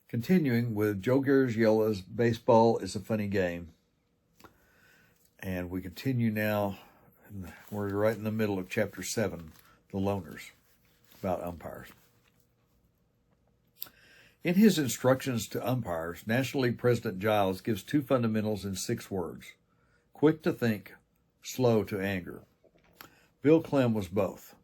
Continuing with Joe Garagiola's Baseball is a Funny Game. And we continue now. We're right in the middle of Chapter 7, The Loners, about umpires. In his instructions to umpires, National League President Giles gives two fundamentals in 6 words: quick to think, slow to anger. Bill Clem was both.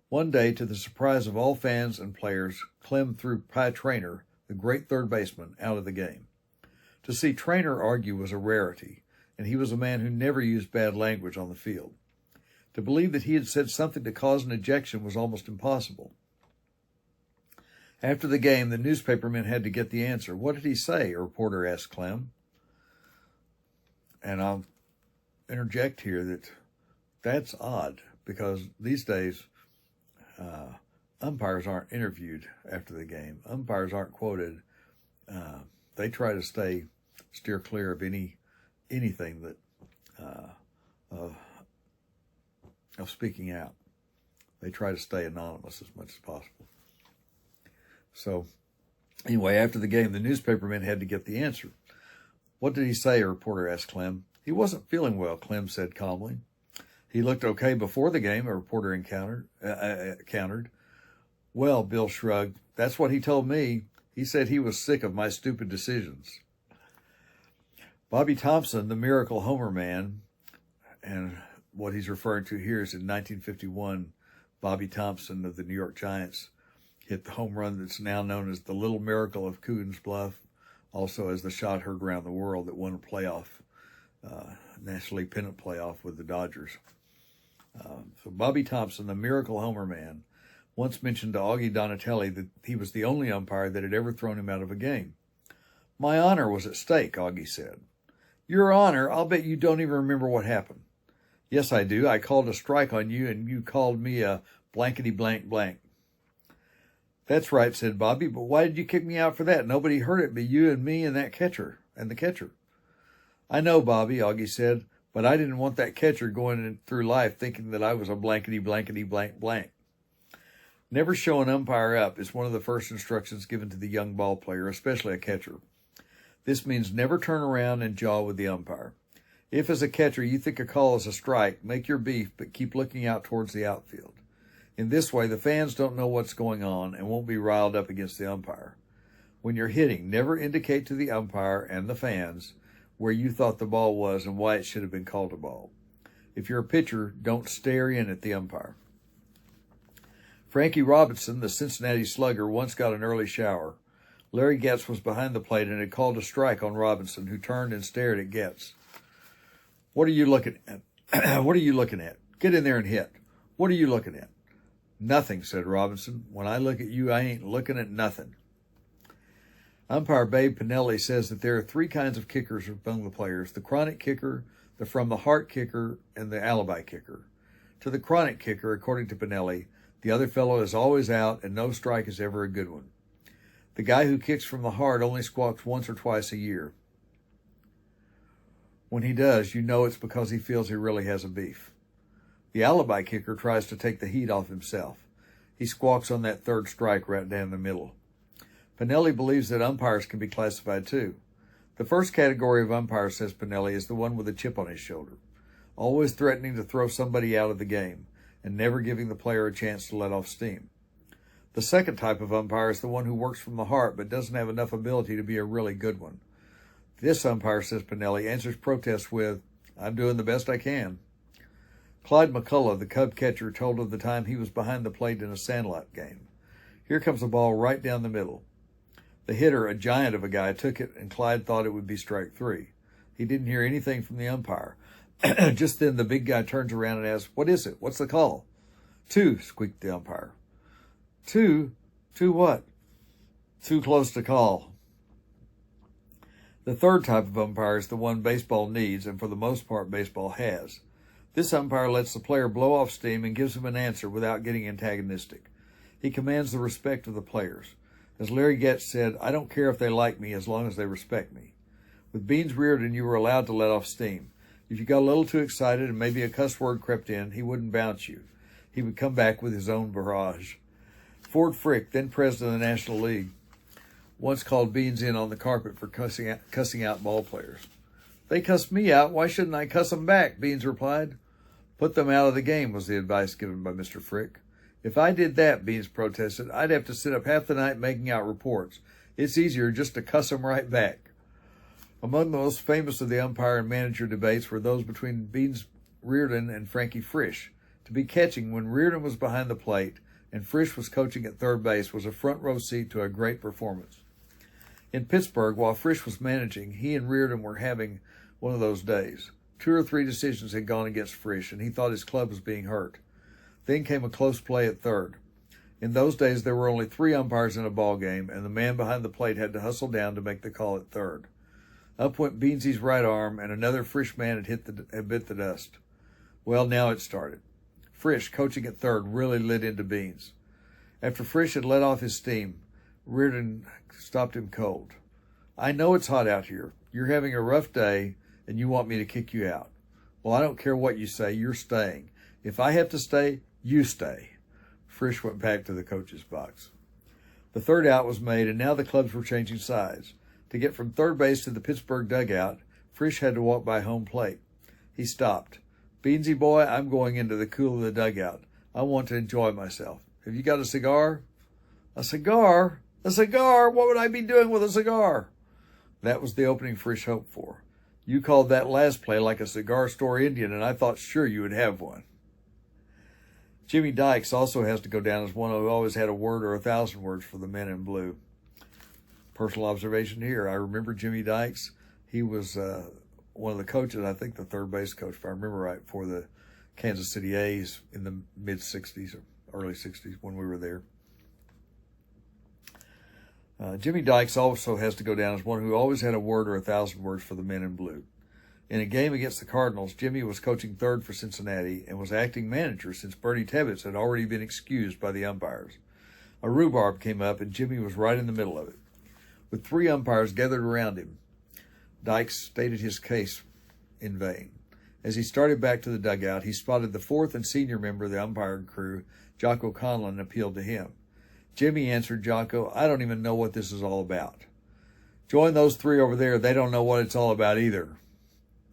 One day, to the surprise of all fans and players, Clem threw Pie Traynor, the great third baseman, out of the game. To see Traynor argue was a rarity, and he was a man who never used bad language on the field. To believe that he had said something to cause an ejection was almost impossible. After the game, the newspapermen had to get the answer. "What did he say?" a reporter asked Clem. And I'll interject here that that's odd, because these days umpires aren't interviewed after the game. Umpires aren't quoted. They try to steer clear of anything that of speaking out. They try to stay anonymous as much as possible. So anyway, after the game, the newspapermen had to get the answer. "What did he say?" a reporter asked Clem. "He wasn't feeling well," Clem said calmly. "He looked okay before the game," a reporter countered. "Well," Bill shrugged, "that's what he told me. He said he was sick of my stupid decisions." Bobby Thompson, the miracle homer man, and what he's referring to here is in 1951, Bobby Thompson of the New York Giants hit the home run that's now known as the Little Miracle of Coogan's Bluff, also as the shot heard around the world that won a playoff, National League pennant playoff with the Dodgers. So Bobby Thompson, the miracle homer man, once mentioned to Augie Donatelli that he was the only umpire that had ever thrown him out of a game. "My honor was at stake," Augie said. "Your honor? I'll bet you don't even remember what happened." "Yes, I do. I called a strike on you, and you called me a blankety blank blank." "That's right," said Bobby, "but why did you kick me out for that? Nobody heard it but you and me and that catcher, and the catcher." "I know, Bobby," Augie said, "but I didn't want that catcher going through life thinking that I was a blankety blankety blank blank." Never show an umpire up is one of the first instructions given to the young ball player, especially a catcher. This means never turn around and jaw with the umpire. If, as a catcher, you think a call is a strike, make your beef, but keep looking out towards the outfield. In this way, the fans don't know what's going on and won't be riled up against the umpire. When you're hitting, never indicate to the umpire and the fans where you thought the ball was and why it should have been called a ball. If you're a pitcher, don't stare in at the umpire. Frankie Robinson, the Cincinnati slugger, once got an early shower. Larry Getz was behind the plate and had called a strike on Robinson, who turned and stared at Getz. "What are you looking at? What are you looking at? Get in there and hit. What are you looking at?" "Nothing," said Robinson. "When I look at you, I ain't looking at nothing." Umpire Babe Pinelli says that there are 3 kinds of kickers among the players: the chronic kicker, the from-the-heart kicker, and the alibi kicker. To the chronic kicker, according to Pinelli, the other fellow is always out and no strike is ever a good one. The guy who kicks from the heart only squawks once or twice a year. When he does, you know it's because he feels he really has a beef. The alibi kicker tries to take the heat off himself. He squawks on that third strike right down the middle. Pinelli believes that umpires can be classified too. The first category of umpires, says Pinelli, is the one with a chip on his shoulder, always threatening to throw somebody out of the game and never giving the player a chance to let off steam. The second type of umpire is the one who works from the heart but doesn't have enough ability to be a really good one. This umpire, says Pinelli, answers protests with, "I'm doing the best I can." Clyde McCullough, the Cub catcher, told of the time he was behind the plate in a Sandlot game. Here comes a ball right down the middle. The hitter, a giant of a guy, took it, and Clyde thought it would be strike 3. He didn't hear anything from the umpire. Just then, the big guy turns around and asks, "What is it? What's the call?" "2, squeaked the umpire. "2? 2 what?" "Too close to call." The third type of umpire is the one baseball needs, and for the most part, baseball has. This umpire lets the player blow off steam and gives him an answer without getting antagonistic. He commands the respect of the players. As Larry Getz said, "I don't care if they like me as long as they respect me." With Beans Reardon, you were allowed to let off steam. If you got a little too excited and maybe a cuss word crept in, he wouldn't bounce you. He would come back with his own barrage. Ford Frick, then president of the National League, once called Beans in on the carpet for cussing out ball players. They cussed me out. Why shouldn't I cuss them back? Beans replied. Put them out of the game was the advice given by Mr. Frick. If I did that, Beans protested, I'd have to sit up half the night making out reports. It's easier just to cuss them right back. Among the most famous of the umpire and manager debates were those between Beans Reardon and Frankie Frisch. To be catching when Reardon was behind the plate and Frisch was coaching at third base was a front row seat to a great performance. In Pittsburgh, while Frisch was managing, he and Reardon were having one of those days. 2 or 3 decisions had gone against Frisch, and he thought his club was being hurt. Then came a close play at third. In those days, there were only 3 umpires in a ball game, and the man behind the plate had to hustle down to make the call at third. Up went Beansy's right arm, and another Frisch man had bit the dust. Well, now it started. Frisch, coaching at third, really lit into Beans. After Frisch had let off his steam, Reardon stopped him cold. I know it's hot out here. You're having a rough day, and you want me to kick you out. Well, I don't care what you say. You're staying. If I have to stay, you stay. Frisch went back to the coach's box. The third out was made, and now the clubs were changing sides. To get from third base to the Pittsburgh dugout, Frisch had to walk by home plate. He stopped. Beansy boy, I'm going into the cool of the dugout. I want to enjoy myself. Have you got a cigar? A cigar? A cigar? What would I be doing with a cigar? That was the opening Frisch hoped for. You called that last play like a cigar store Indian, and I thought sure you would have one. Jimmy Dykes also has to go down as one who always had a word or 1,000 words for the men in blue. Personal observation here. I remember Jimmy Dykes. He was one of the coaches, I think the third base coach, if I remember right, for the Kansas City A's in the mid-'60s or early 60s when we were there. Jimmy Dykes also has to go down as one who always had a word or 1,000 words for the men in blue. In a game against the Cardinals, Jimmy was coaching third for Cincinnati and was acting manager since Bertie Tebbetts had already been excused by the umpires. A rhubarb came up, and Jimmy was right in the middle of it. With 3 umpires gathered around him, Dykes stated his case in vain. As he started back to the dugout, he spotted the 4th and senior member of the umpiring crew, Jocko Conlon, and appealed to him. Jimmy answered Jocko, I don't even know what this is all about. Join those 3 over there. They don't know what it's all about either.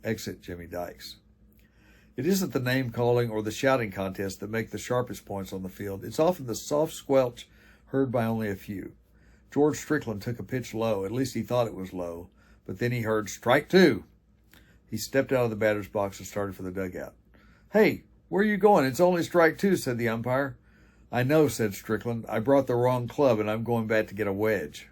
Exit Jimmy Dykes. It isn't the name calling or the shouting contest that make the sharpest points on the field. It's often the soft squelch heard by only a few. George Strickland took a pitch low. At least he thought it was low. But then he heard, strike 2. He stepped out of the batter's box and started for the dugout. Hey, where are you going? It's only strike 2, said the umpire. I know, said Strickland. I brought the wrong club, and I'm going back to get a wedge.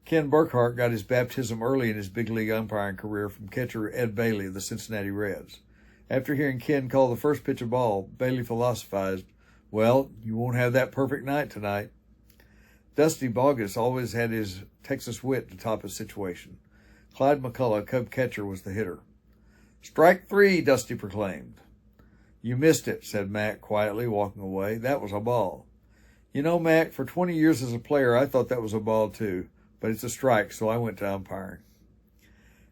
Ken Burkhart got his baptism early in his big league umpiring career from catcher Ed Bailey of the Cincinnati Reds. After hearing Ken call the first pitch of ball, Bailey philosophized, well, you won't have that perfect night tonight. Dusty Bogus always had his Texas wit to top a situation. Clyde McCullough, Cub catcher, was the hitter. Strike 3, Dusty proclaimed. You missed it, said Mac quietly, walking away. That was a ball. You know, Mac, for 20 years as a player, I thought that was a ball too, but it's a strike, so I went to umpiring.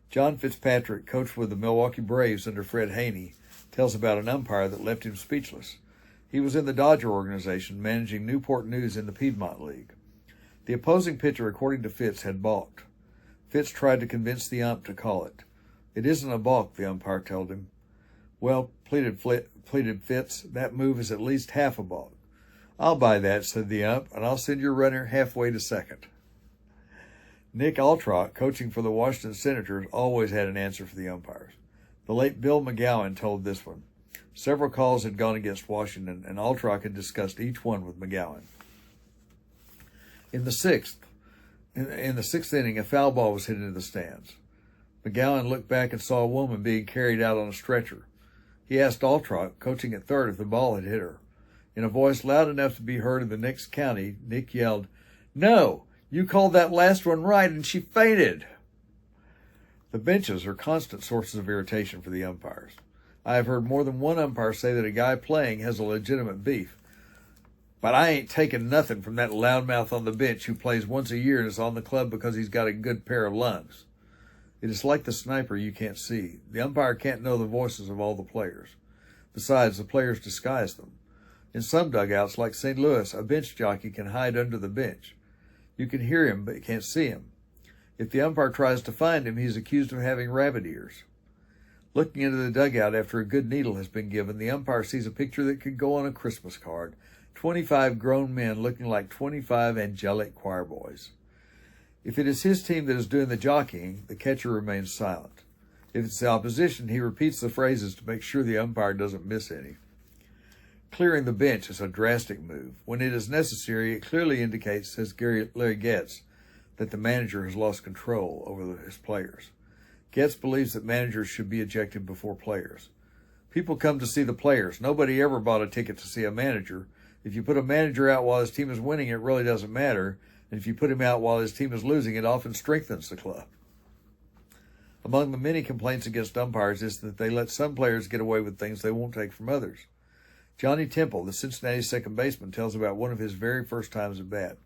John Fitzpatrick, coached with the Milwaukee Braves under Fred Haney, tells about an umpire that left him speechless. He was in the Dodger organization, managing Newport News in the Piedmont League. The opposing pitcher, according to Fitz, had balked. Fitz tried to convince the ump to call it. It isn't a balk, the umpire told him. Well, pleaded Fitz, that move is at least half a balk. I'll buy that, said the ump, and I'll send your runner halfway to second. Nick Altrock, coaching for the Washington Senators, always had an answer for the umpires. The late Bill McGowan told this one. Several calls had gone against Washington, and Altrock had discussed each one with McGowan. In the sixth inning, a foul ball was hit into the stands. McGowan looked back and saw a woman being carried out on a stretcher. He asked Altrock, coaching at third, if the ball had hit her. In a voice loud enough to be heard in the next county, Nick yelled, No, you called that last one right, and she fainted. The benches are constant sources of irritation for the umpires. I have heard more than one umpire say that a guy playing has a legitimate beef. But I ain't taking nothing from that loudmouth on the bench who plays once a year and is on the club because he's got a good pair of lungs. It is like the sniper you can't see. The umpire can't know the voices of all the players. Besides, the players disguise them. In some dugouts, like St. Louis, a bench jockey can hide under the bench. You can hear him, but you can't see him. If the umpire tries to find him, he's accused of having rabbit ears. Looking into the dugout after a good needle has been given, the umpire sees a picture that could go on a Christmas card. 25 grown men looking like 25 angelic choir boys. If it is his team that is doing the jockeying, the catcher remains silent. If it's the opposition, he repeats the phrases to make sure the umpire doesn't miss any. Clearing the bench is a drastic move. When it is necessary, it clearly indicates, says Larry Getz, that the manager has lost control over his players. Getz believes that managers should be ejected before players. People come to see the players. Nobody ever bought a ticket to see a manager. If you put a manager out while his team is winning, it really doesn't matter. And if you put him out while his team is losing, it often strengthens the club. Among the many complaints against umpires is that they let some players get away with things they won't take from others. Johnny Temple, the Cincinnati second baseman, tells about one of his very first times at bat.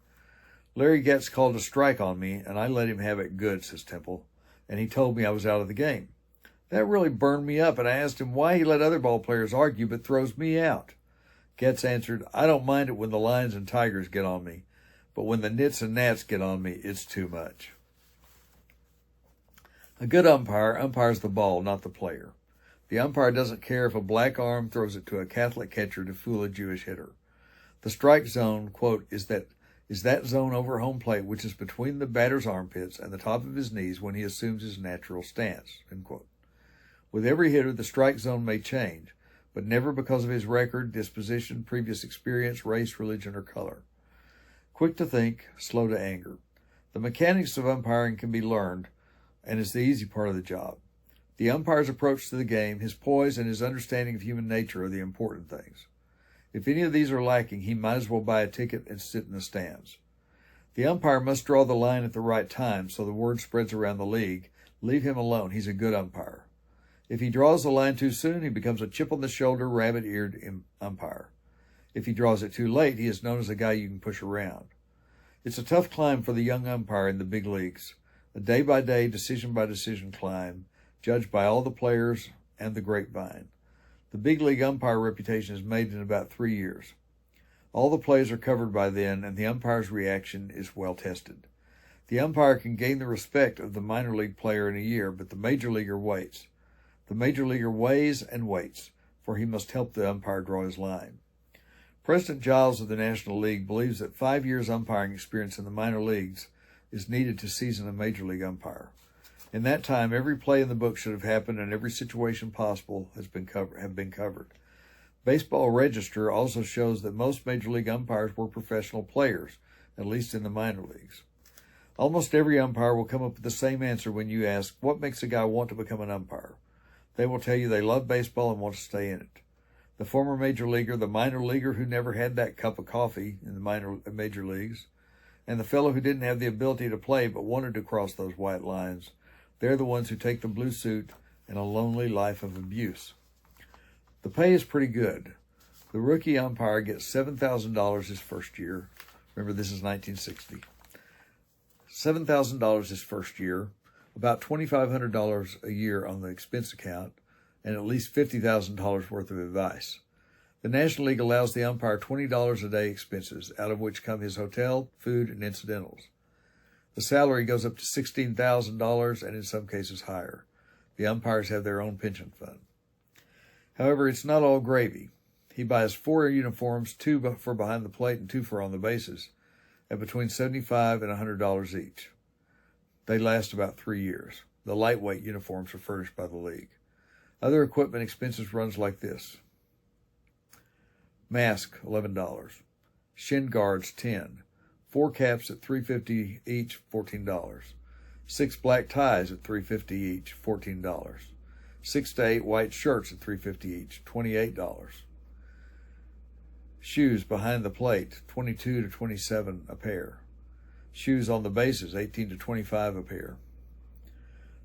Larry Getz called a strike on me, and I let him have it good, says Temple, and he told me I was out of the game. That really burned me up, and I asked him why he let other ball players argue but throws me out. Getz answered, I don't mind it when the Lions and Tigers get on me, but when the Nits and Nats get on me, it's too much. A good umpire umpires the ball, not the player. The umpire doesn't care if a black arm throws it to a Catholic catcher to fool a Jewish hitter. The strike zone, quote, is that zone over home plate which is between the batter's armpits and the top of his knees when he assumes his natural stance, end quote. With every hitter, the strike zone may change, but never because of his record, disposition, previous experience, race, religion, or color. Quick to think, slow to anger. The mechanics of umpiring can be learned and is the easy part of the job. The umpire's approach to the game, his poise, and his understanding of human nature are the important things. If any of these are lacking, he might as well buy a ticket and sit in the stands. The umpire must draw the line at the right time so the word spreads around the league. Leave him alone. He's a good umpire. If he draws the line too soon, he becomes a chip-on-the-shoulder, rabbit-eared umpire. If he draws it too late, he is known as a guy you can push around. It's a tough climb for the young umpire in the big leagues, a day-by-day, decision-by-decision climb, judged by all the players and the grapevine. The big league umpire reputation is made in about 3 years. All the plays are covered by then, and the umpire's reaction is well tested. The umpire can gain the respect of the minor league player in a year, but the major leaguer waits. The major leaguer weighs and waits, for he must help the umpire draw his line. President Giles of the National League believes that 5 years umpiring experience in the minor leagues is needed to season a major league umpire. In that time, every play in the book should have happened and every situation possible have been covered. Baseball Register also shows that most major league umpires were professional players, at least in the minor leagues. Almost every umpire will come up with the same answer when you ask, what makes a guy want to become an umpire? They will tell you they love baseball and want to stay in it. The former major leaguer, the minor leaguer who never had that cup of coffee in the major leagues, and the fellow who didn't have the ability to play but wanted to cross those white lines, they're the ones who take the blue suit and a lonely life of abuse. The pay is pretty good. The rookie umpire gets $7,000 his first year. Remember, this is 1960. $7,000 his first year, about $2,500 a year on the expense account, and at least $50,000 worth of advice. The National League allows the umpire $20 a day expenses, out of which come his hotel, food, and incidentals. The salary goes up to $16,000 and in some cases higher. The umpires have their own pension fund. However, it's not all gravy. He buys 4 uniforms, 2 for behind the plate and 2 for on the bases, at between $75 and $100 each. They last about 3 years. The lightweight uniforms are furnished by the league. Other equipment expenses runs like this. Mask, $11. Shin guards, $10. 4 caps at $3.50 each, $14. 6 black ties at $3.50 each, $14. 6 to 8 white shirts at $3.50 each, $28. Shoes behind the plate, $22 to $27 a pair. Shoes on the bases, $18 to $25 a pair.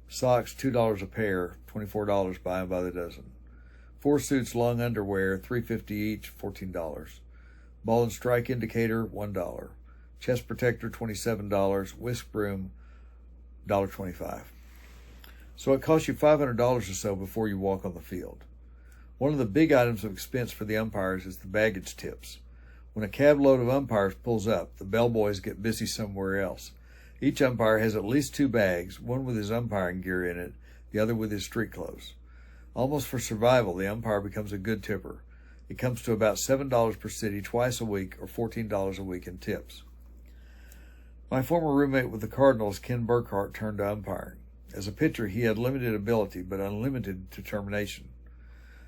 Socks, $2 a pair, $24 buy them by the dozen. 4 suits long underwear, $3.50 each, $14. Ball and strike indicator, $1. Chest protector, $27. Whisk broom, $1.25. So it costs you $500 or so before you walk on the field. One of the big items of expense for the umpires is the baggage tips. When a cab load of umpires pulls up, the bellboys get busy somewhere else. Each umpire has at least 2 bags, one with his umpiring gear in it, the other with his street clothes. Almost for survival, the umpire becomes a good tipper. It comes to about $7 per city twice a week, or $14 a week in tips. My former roommate with the Cardinals, Ken Burkhart, turned to umpiring. As a pitcher, he had limited ability, but unlimited determination.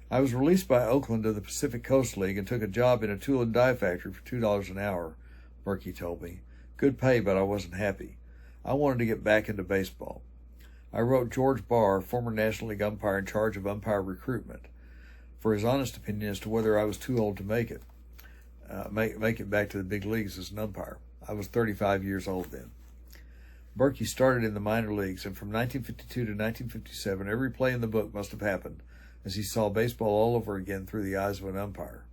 I was released by Oakland to the Pacific Coast League and took a job in a tool and die factory for $2 an hour, Berkey told me. Good pay, but I wasn't happy. I wanted to get back into baseball. I wrote George Barr, former National League umpire in charge of umpire recruitment, for his honest opinion as to whether I was too old to make it back to the big leagues as an umpire. I was 35 years old then. Berkey started in the minor leagues, and from 1952 to 1957, every play in the book must have happened, as he saw baseball all over again through the eyes of an umpire.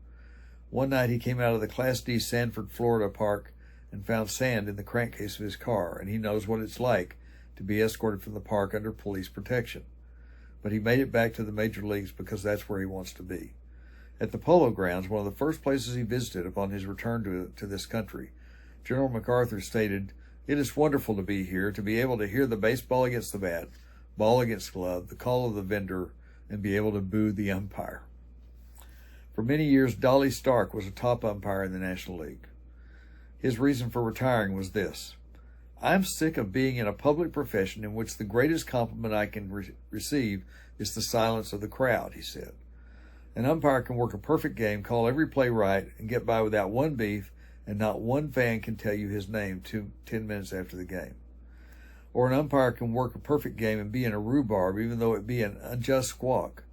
One night he came out of the Class D Sanford, Florida park and found sand in the crankcase of his car, and he knows what it's like to be escorted from the park under police protection. But he made it back to the major leagues because that's where he wants to be. At the Polo Grounds, one of the first places he visited upon his return to this country, General MacArthur stated, "It is wonderful to be here, to be able to hear the baseball against the bat, ball against glove, the call of the vendor, and be able to boo the umpire." For many years, Dolly Stark was a top umpire in the National League. His reason for retiring was this: "I'm sick of being in a public profession in which the greatest compliment I can receive is the silence of the crowd," he said. An umpire can work a perfect game, call every play right, and get by without one beef, and not one fan can tell you his name 10 minutes after the game. Or an umpire can work a perfect game and be in a rhubarb, even though it be an unjust squawk,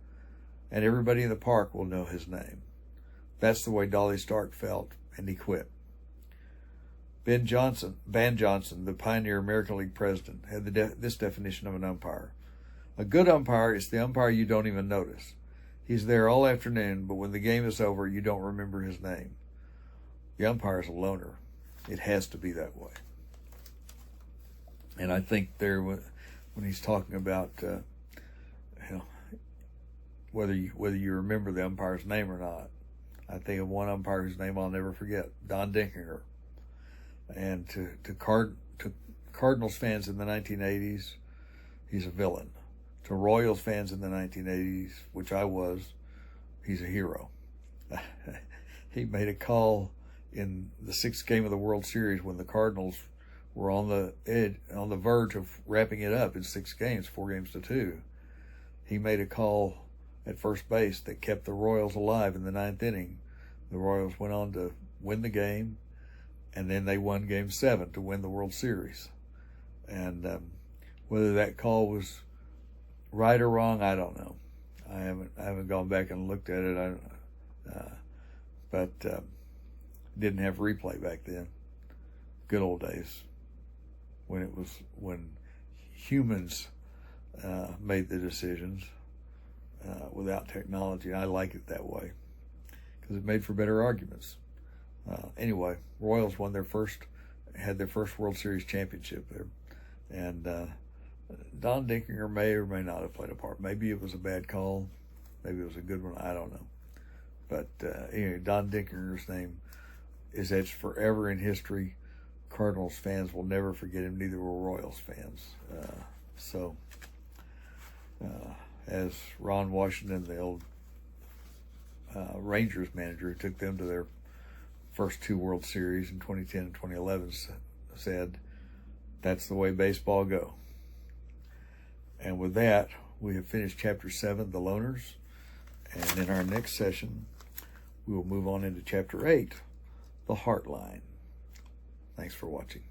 and everybody in the park will know his name. That's the way Dolly Stark felt, and he quit. Van Johnson, the pioneer American League president, had this definition of an umpire. A good umpire is the umpire you don't even notice. He's there all afternoon, but when the game is over, you don't remember his name. The umpire is a loner. It has to be that way. And I think there, when he's talking about, whether you remember the umpire's name or not, I think of one umpire whose name I'll never forget, Don Dinkinger. And to Cardinals fans in the 1980s, he's a villain. To Royals fans in the 1980s, which I was, he's a hero. He made a call in the 6th game of the World Series when the Cardinals were on the verge of wrapping it up in 6 games, 4-2. He made a call at first base that kept the Royals alive in the 9th inning. The Royals went on to win the game, and then they won Game 7 to win the World Series. And whether that call was right or wrong, I don't know. I haven't gone back and looked at it. But didn't have replay back then. Good old days when humans made the decisions without technology. I like it that way because it made for better arguments. Anyway, Royals had their first World Series championship there, and Don Dinkinger may or may not have played a part. Maybe it was a bad call, maybe it was a good one. I don't know. But anyway, Don Dinkinger's name is etched forever in history. Cardinals fans will never forget him. Neither will Royals fans. As Ron Washington, the old Rangers manager who took them to their first 2 World Series in 2010 and 2011, said, "That's the way baseball go." And with that, we have finished Chapter 7, The Loners. And in our next session, we will move on into Chapter 8, The Heartline. Thanks for watching.